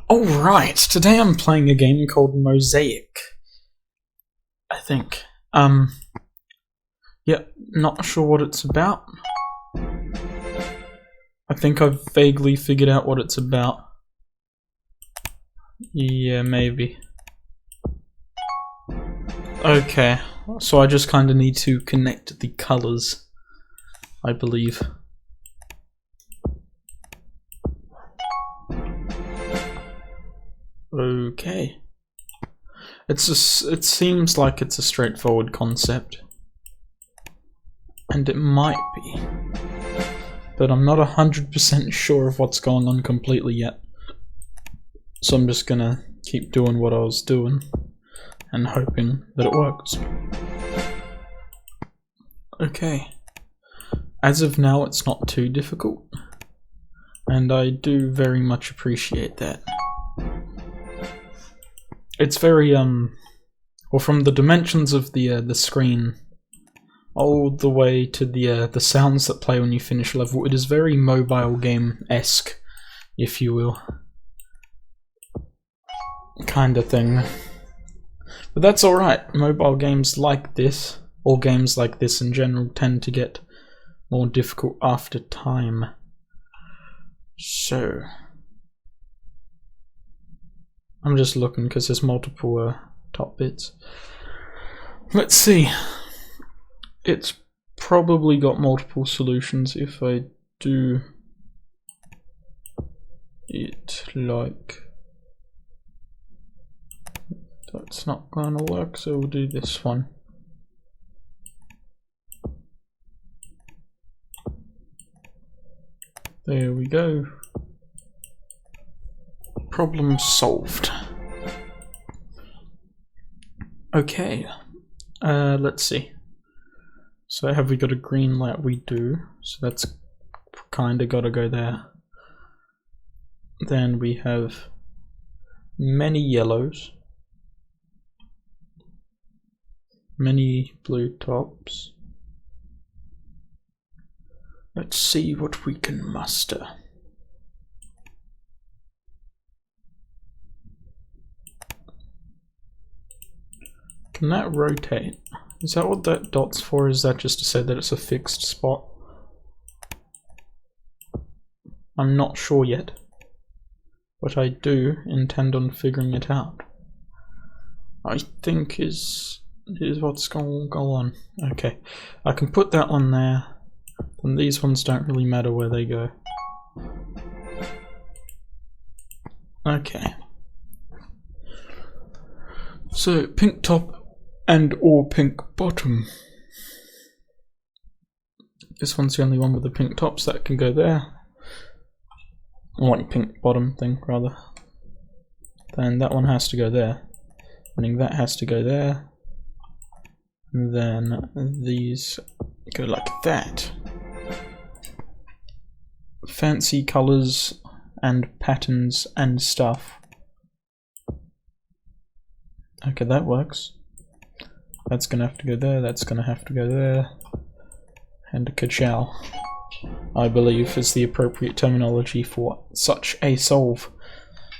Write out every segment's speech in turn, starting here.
Alright, today I'm playing a game called Mosaic. I think. Yeah, not sure what it's about. I think I've vaguely figured out what it's about. Yeah, maybe. Okay, so I just kinda need to connect the colours, I believe. Okay. It seems like it's a straightforward concept. And it might be. But I'm not 100% sure of what's going on completely yet. So I'm just gonna keep doing what I was doing and hoping that it works. Okay. As of now, it's not too difficult. And I do very much appreciate that. It's very, well, from the dimensions of the screen all the way to the sounds that play when you finish a level, it is very mobile game-esque, if you will. Kind of thing. But that's alright. Mobile games like this, or games like this in general, tend to get more difficult after time. So I'm just looking because there's multiple top bits. Let's see. It's probably got multiple solutions if I do it like... That's not gonna work, so we'll do this one. There we go. Problem solved. Okay, let's see. So have we got a green light? We do. So that's kinda gotta go there. Then we have many yellows. Many blue tops. Let's see what we can muster. Can that rotate? Is that what that dot's for? Is that just to say that it's a fixed spot? I'm not sure yet, but I do intend on figuring it out. I think is what's going to go on. Okay, I can put that on there, and these ones don't really matter where they go. Okay. So, pink top and or pink bottom. This one's the only one with the pink tops that can go there. I want pink bottom thing, rather. Then that one has to go there. Meaning that has to go there. And then these go like that. Fancy colours and patterns and stuff. Okay, that works. That's gonna have to go there, that's gonna have to go there. And a ka-chow, I believe, is the appropriate terminology for such a solve.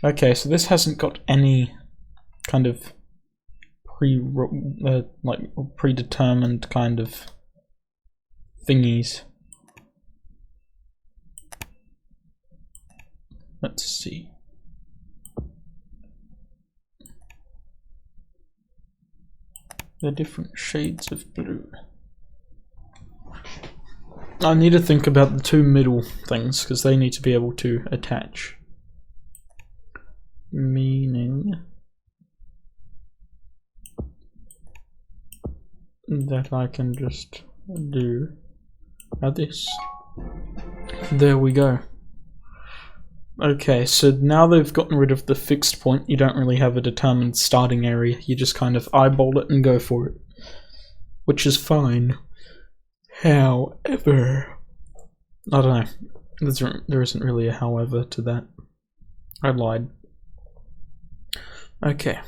Okay, so this hasn't got any kind of predetermined kind of thingies. Let's see. The different shades of blue. I need to think about the two middle things because they need to be able to attach. Meaning that I can just do this. There we go. Okay, so now they've gotten rid of the fixed point, you don't really have a determined starting area, you just kind of eyeball it and go for it. Which is fine. However, I don't know, there isn't really a however to that. I lied. Okay.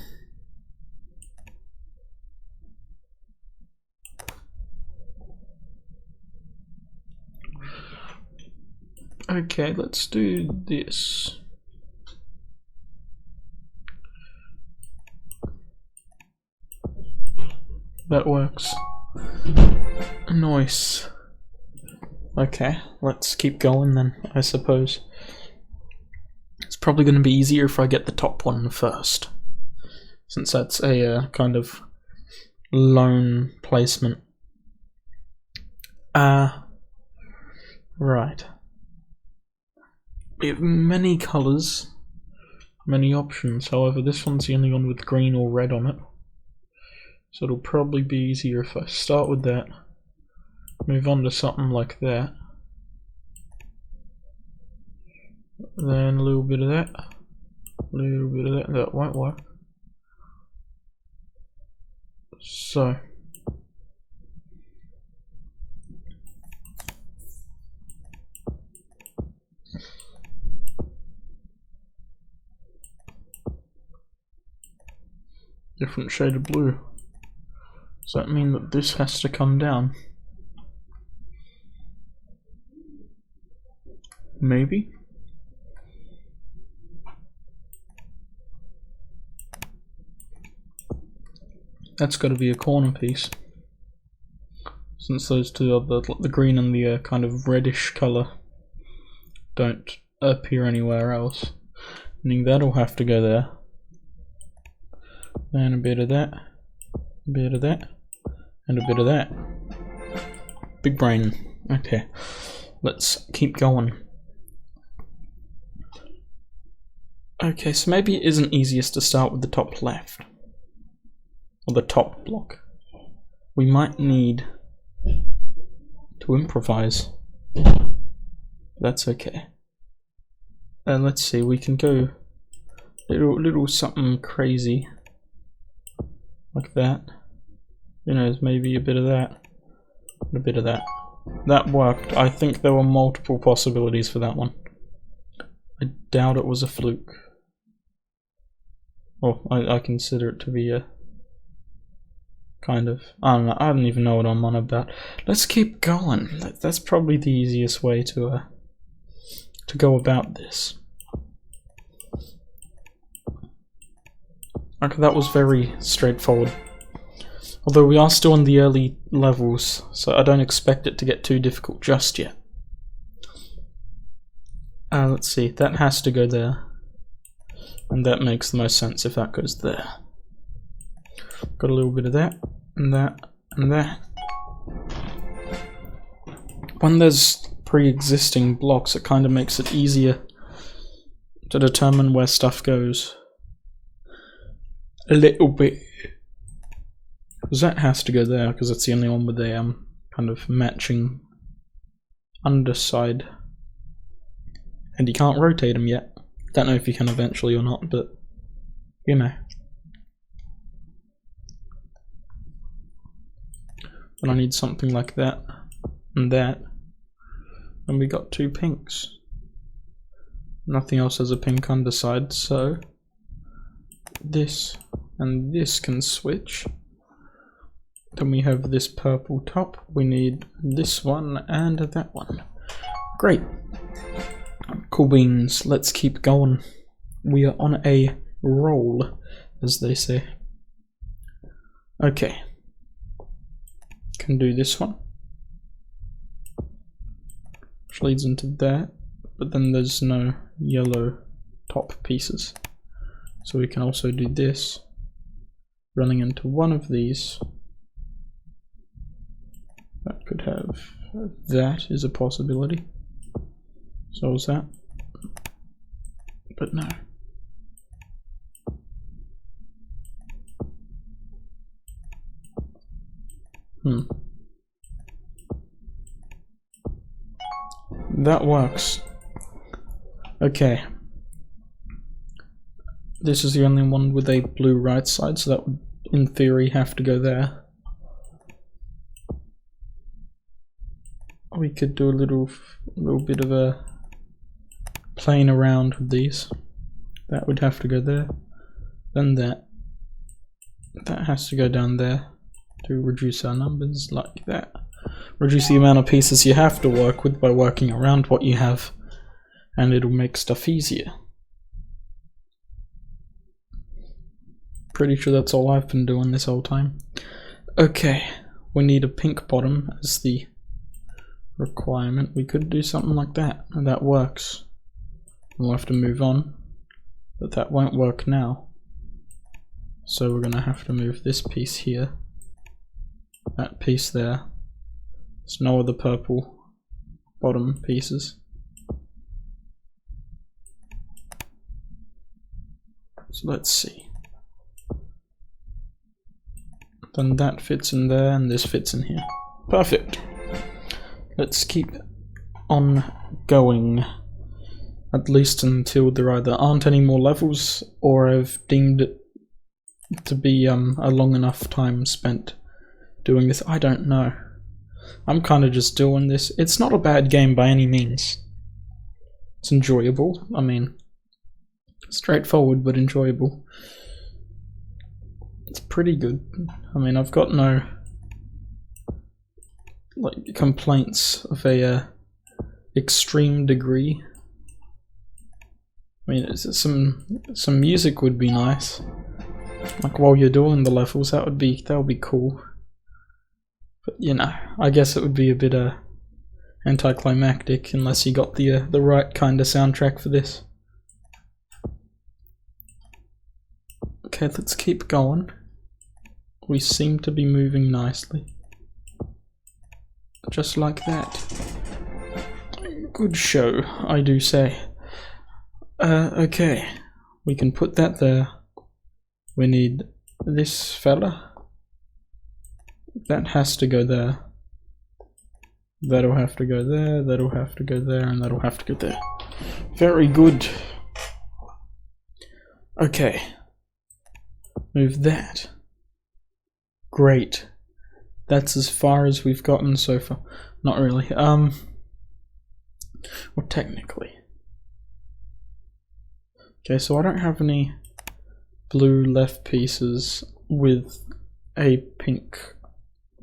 Okay, let's do this. that works. Nice. Okay, let's keep going then, I suppose. It's probably going to be easier if I get the top one first, since that's a kind of lone placement. Right. We have many colours, many options. However, this one's the only one with green or red on it. So it'll probably be easier if I start with that, move on to something like that, then a little bit of that, a little bit of that. That won't work. So different shade of blue. Does that mean that this has to come down? Maybe? That's got to be a corner piece, since those two are the green and the kind of reddish colour don't appear anywhere else. Meaning that'll have to go there. And a bit of that, a bit of that, and a bit of that. Big brain. Okay, let's keep going. Okay, so maybe it isn't easiest to start with the top left, or the top block. We might need to improvise. That's okay. Let's see, we can go little something crazy like that. You know, maybe a bit of that, and a bit of that. That worked. I think there were multiple possibilities for that one. I doubt it was a fluke. Well, I consider it to be a kind of, I don't know, I don't even know what I'm on about. Let's keep going. That's probably the easiest way to go about this. Okay, that was very straightforward. Although we are still in the early levels, so I don't expect it to get too difficult just yet. Let's see, that has to go there. And that makes the most sense if that goes there. Got a little bit of that, and that, and that. When there's pre-existing blocks, it kind of makes it easier to determine where stuff goes. A little bit. Because that has to go there, because it's the only one with a kind of matching underside. And you can't rotate them yet. Don't know if you can eventually or not, but you know. Then I need something like that and that. And we got two pinks. Nothing else has a pink underside, so this and this can switch. Then we have this purple top. We need this one and that one. Great. Cool beans. Let's keep going. We are on a roll, as they say. Okay. Can do this one. Which leads into that. But then there's no yellow top pieces. So we can also do this. Running into one of these. That could have, that is a possibility. So is that. But no. That works. Okay. This is the only one with a blue right side, so that would, in theory, have to go there. We could do a little bit of a playing around with these. That would have to go there. Then that. That has to go down there to reduce our numbers like that. Reduce the amount of pieces you have to work with by working around what you have, and it'll make stuff easier. Pretty sure that's all I've been doing this whole time. Okay, we need a pink bottom as the requirement. We could do something like that, and that works. We'll have to move on, but that won't work now. So we're gonna have to move this piece here, that piece there. There's no other purple bottom pieces. So let's see. Then that fits in there and this fits in here. Perfect. Let's keep on going. At least until there either aren't any more levels or I've deemed it to be a long enough time spent doing this. I don't know. I'm kind of just doing this. It's not a bad game by any means. It's enjoyable. I mean, straightforward but enjoyable. It's pretty good. I mean, I've got no like complaints of a extreme degree. I mean, some music would be nice. Like while you're doing the levels, that would be cool. But you know, I guess it would be a bit anticlimactic unless you got the right kind of soundtrack for this. Okay, let's keep going. We seem to be moving nicely. Just like that. Good show, I do say. Okay, we can put that there. We need this fella. That has to go there. That'll have to go there, that'll have to go there, and that'll have to go there. Very good. Okay. Move that. Great. That's as far as we've gotten so far. Not really. Well, technically. Okay, so I don't have any blue left pieces with a pink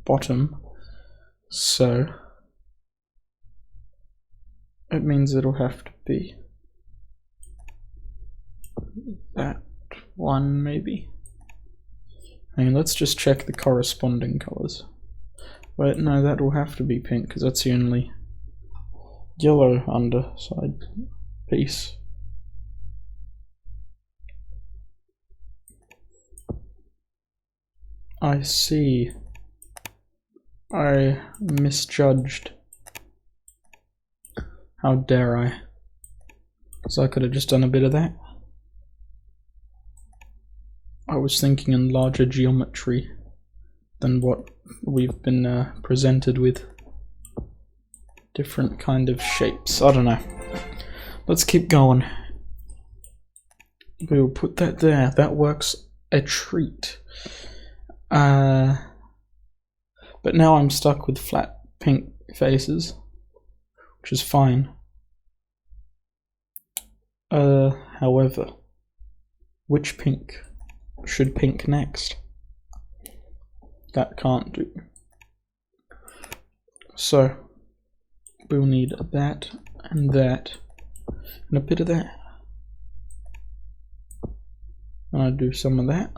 bottom, so it means it'll have to be that one, maybe. I mean, let's just check the corresponding colors. Wait, no, that will have to be pink because that's the only yellow underside piece. I see. I misjudged. How dare I? Because I could have just done a bit of that. I was thinking in larger geometry than what we've been presented with. Different kind of shapes. I don't know. Let's keep going. We'll put that there. That works a treat. But now I'm stuck with flat pink faces, which is fine. However, which pink should pink next? That can't do. So, we'll need that, and a bit of that. And I'll do some of that.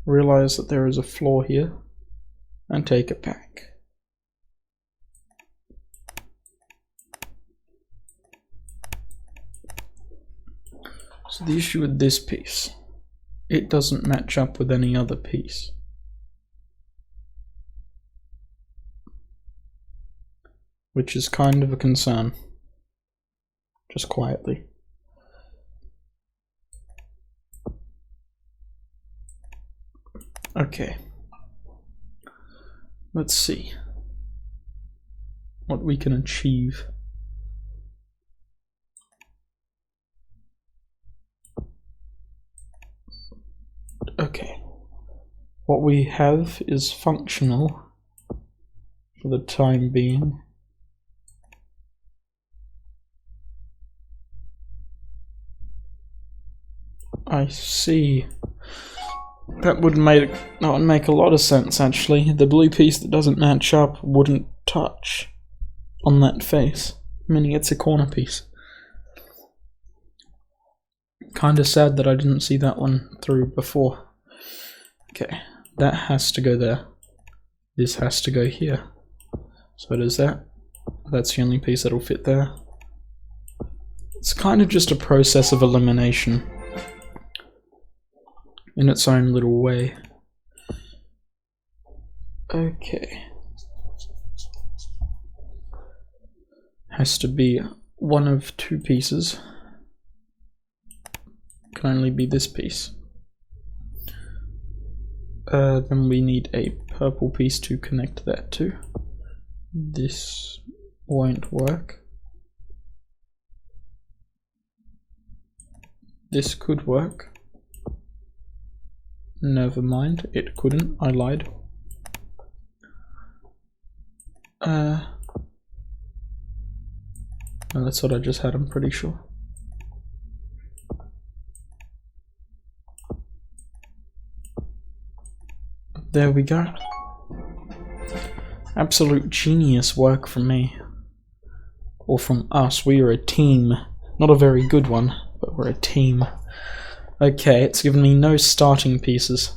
Realize that there is a flaw here, and take it back. So the issue with this piece, it doesn't match up with any other piece. Which is kind of a concern. Just quietly. Okay. Let's see what we can achieve. Okay. What we have is functional for the time being. I see. That would make a lot of sense, actually. The blue piece that doesn't match up wouldn't touch on that face, meaning it's a corner piece. Kinda sad that I didn't see that one through before. Okay, that has to go there. This has to go here. So does that. That's the only piece that'll fit there. It's kind of just a process of elimination in its own little way. Okay. Has to be one of two pieces. Can only be this piece. Then we need a purple piece to connect that to. This won't work. This could work. Never mind, it couldn't, I lied. No, that's what I just had, I'm pretty sure. There we go. Absolute genius work from me. Or from us, we are a team. Not a very good one, but we're a team. Okay, it's given me no starting pieces.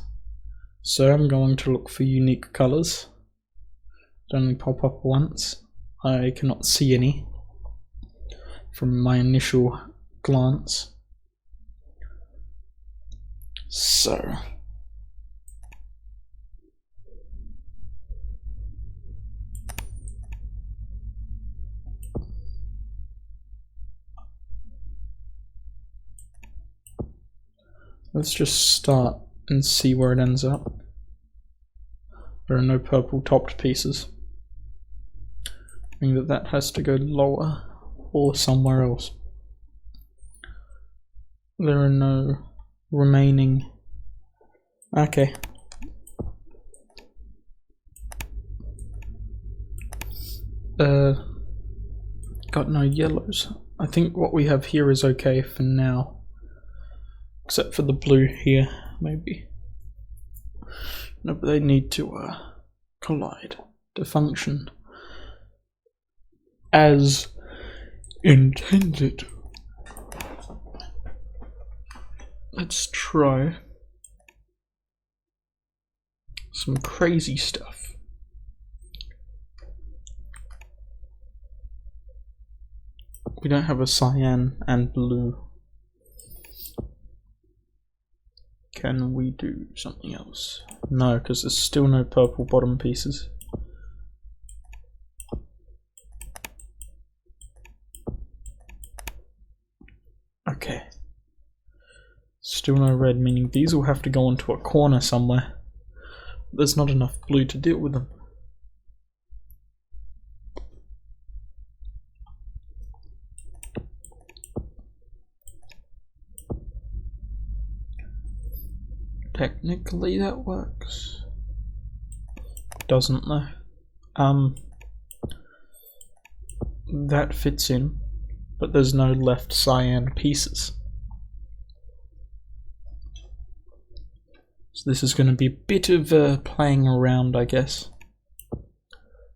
So I'm going to look for unique colours. They only pop up once. I cannot see any from my initial glance. So let's just start and see where it ends up. There are no purple topped pieces. Meaning that has to go lower or somewhere else. There are no remaining. Okay. Got no yellows. I think what we have here is okay for now. Except for the blue here, maybe. No, but they need to collide to function as intended. Let's try some crazy stuff. We don't have a cyan and blue. Can we do something else? No, because there's still no purple bottom pieces. Okay. Still no red, meaning these will have to go into a corner somewhere. There's not enough blue to deal with them. Technically that works. Doesn't though. That fits in, but there's no left cyan pieces. So this is going to be a bit of playing around, I guess.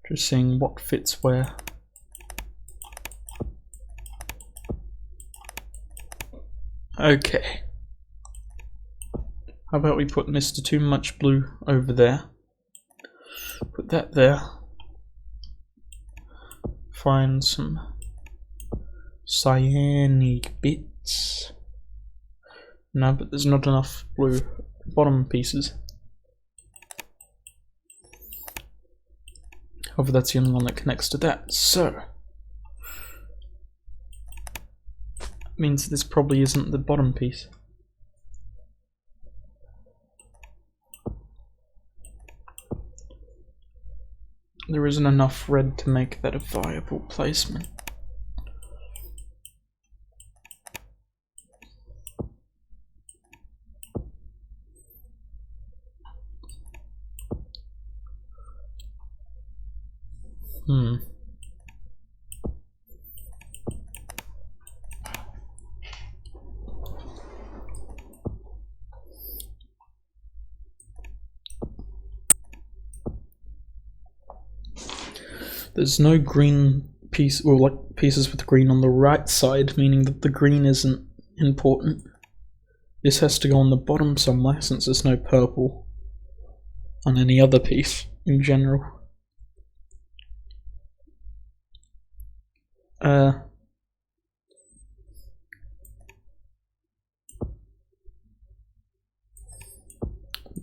Just seeing what fits where. Okay. How about we put Mr. Too Much Blue over there. Put that there. Find some cyanic bits. No, but there's not enough blue bottom pieces. However, that's the only one that connects to that. So means this probably isn't the bottom piece. There isn't enough red to make that a viable placement. There's no green piece, or like pieces with green on the right side, meaning that the green isn't important. This has to go on the bottom somewhere since there's no purple. on any other piece in general.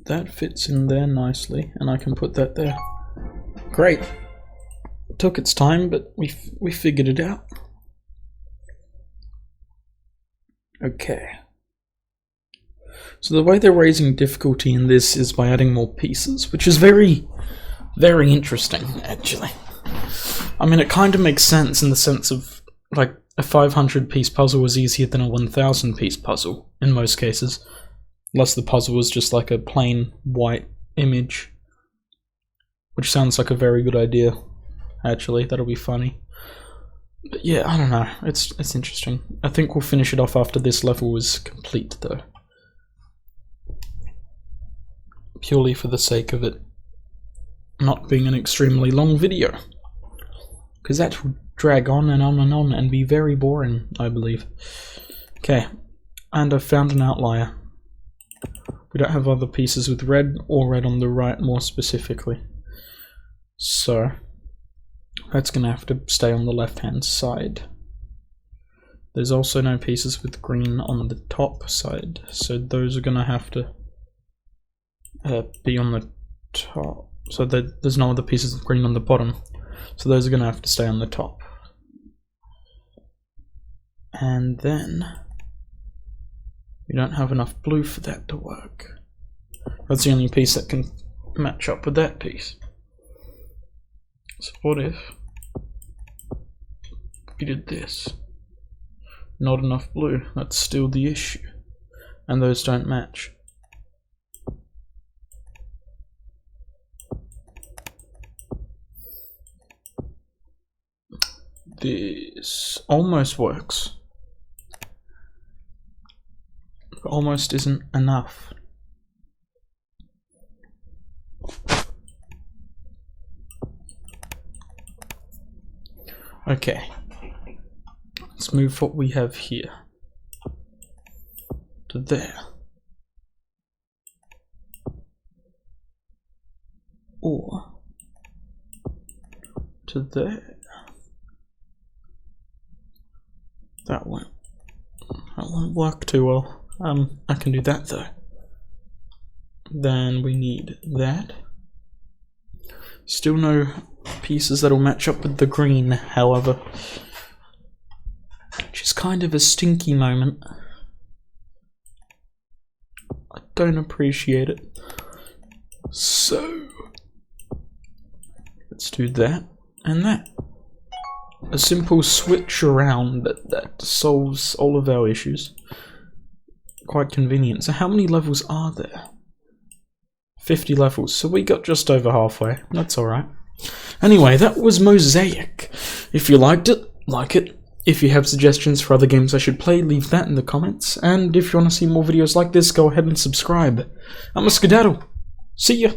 That fits in there nicely, and I can put that there. Great. It took its time, but we figured it out. Okay. So the way they're raising difficulty in this is by adding more pieces, which is very, very interesting, actually. I mean, it kind of makes sense in the sense of, like, a 500-piece puzzle is easier than a 1,000-piece puzzle, in most cases. Unless the puzzle was just like a plain white image. Which sounds like a very good idea, actually. That'll be funny. But yeah, I don't know. It's interesting. I think we'll finish it off after this level is complete, though. Purely for the sake of it not being an extremely long video. Because that will drag on and be very boring, I believe. Okay, and I've found an outlier. We don't have other pieces with red or red on the right, more specifically. So, that's going to have to stay on the left-hand side. There's also no pieces with green on the top side, so those are going to have to be on the top. So there's no other pieces of green on the bottom, so those are going to have to stay on the top. And then we don't have enough blue for that to work. That's the only piece that can match up with that piece. So what if we did this? Not enough blue, that's still the issue. And those don't match. This almost works. Almost isn't enough. Okay, let's move what we have here to there, or to there. That won't work too well. I can do that though. Then we need that. Still no pieces that'll match up with the green, however. Which is kind of a stinky moment. I don't appreciate it. So, let's do that and that. A simple switch around that solves all of our issues. Quite convenient. So how many levels are there? 50 levels, so we got just over halfway. That's alright. Anyway, that was Mosaic. If you liked it, like it. If you have suggestions for other games I should play, leave that in the comments. And if you want to see more videos like this, go ahead and subscribe. I'm a skedaddle. See ya!